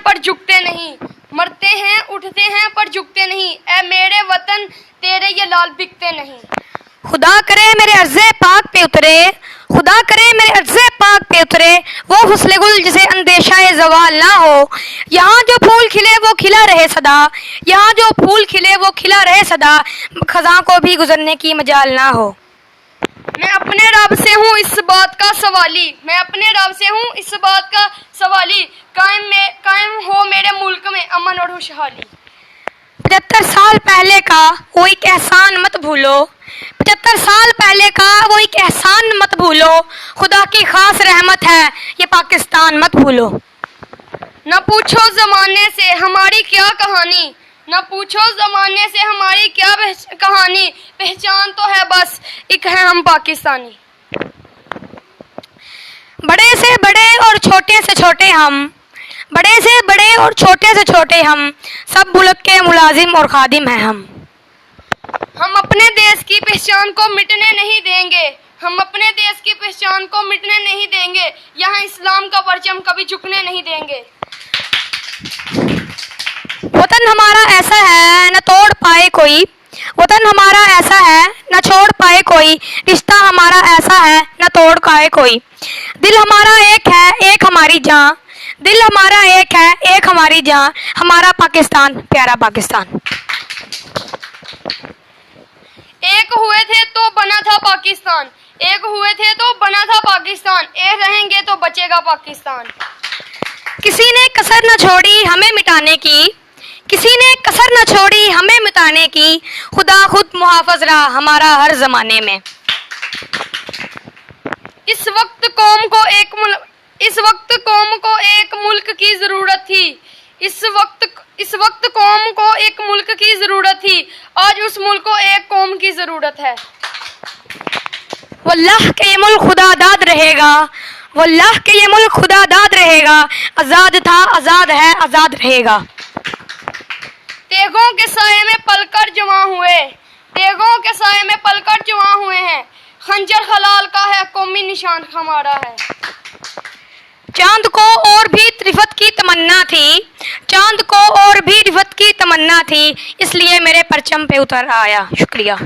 पर झुकते नहीं, मरते हैं उठते हैं पर झुकते नहीं, ऐ मेरे वतन तेरे ये लाल बिकते नहीं। खुदा करे मेरे अर्ज़े पाक पे उतरे, खुदा करे मेरे अर्ज़े पाक पे उतरे वो हुस्न गुल जिसे अंदेशा ज़वाल ना हो। यहाँ जो फूल खिले वो खिला रहे सदा, यहाँ जो फूल खिले वो खिला रहे सदा, खज़ां को भी गुजरने की मजाल ना हो। मैं अपने रब से हूँ इस बात का सवाली, मैं अपने रब से हूँ इस बात का सवाली, कायम हो मेरे मुल्क में अमन और खुशहाली। 75 साल पहले का वो एक एहसान मत भूलो, 75 साल पहले का वो एक एहसान मत भूलो, खुदा की खास रहमत है ये पाकिस्तान मत भूलो। न पूछो ज़माने से हमारी क्या कहानी, न पूछो ज़माने से हमारी क्या कहानी, पहचान तो है बस एक है हम पाकिस्तानी। बड़े से बड़े और छोटे से छोटे हम, बड़े से बड़े और छोटे से छोटे हम, सब मुल्क के मुलाजिम और खादिम हैं हम। हम अपने देश की पहचान को मिटने नहीं देंगे, हम अपने देश की पहचान को मिटने नहीं देंगे, यहाँ इस्लाम का परचम कभी झुकने नहीं देंगे। वतन हमारा ऐसा है न तोड़ पाए कोई, वतन हमारा ऐसा है न छोड़ पाए कोई, रिश्ता हमारा ऐसा है न तोड़ पाए कोई। दिल हमारा एक है एक हमारी जान, दिल हमारा एक है एक हमारी जान, हमारा पाकिस्तान प्यारा पाकिस्तान। एक हुए थे तो बना था पाकिस्तान, एक हुए थे तो बना था पाकिस्तान, एक रहेंगे तो बचेगा पाकिस्तान। किसी ने कसर न छोड़ी हमें मिटाने की, किसी ने कसर न छोड़ी हमें मिटाने की, खुदा खुद मुहाफ़िज़ रहा हमारा हर ज़माने में। इस वक्त कौम को एक मुल्क की ज़रूरत थी, इस वक्त कौम को एक मुल्क की ज़रूरत थी, आज उस मुल्क को एक कौम की ज़रूरत है। वल्लाह के ये मुल्क खुदादाद रहेगा, वल्लाह के ये मुल्क खुदादाद रहेगा, आज़ाद था आज़ाद है आज़ाद रहेगा। तेगों के साए में पलकर जवां हुए, तेगों के साए में पलकर जवां हुए हैं, खंजर हलाल का है कौमी निशान हमारा है। चांद को और भी रिफत की तमन्ना थी, चांद को और भी रिफत की तमन्ना थी, इसलिए मेरे परचम पे उतर आया। शुक्रिया।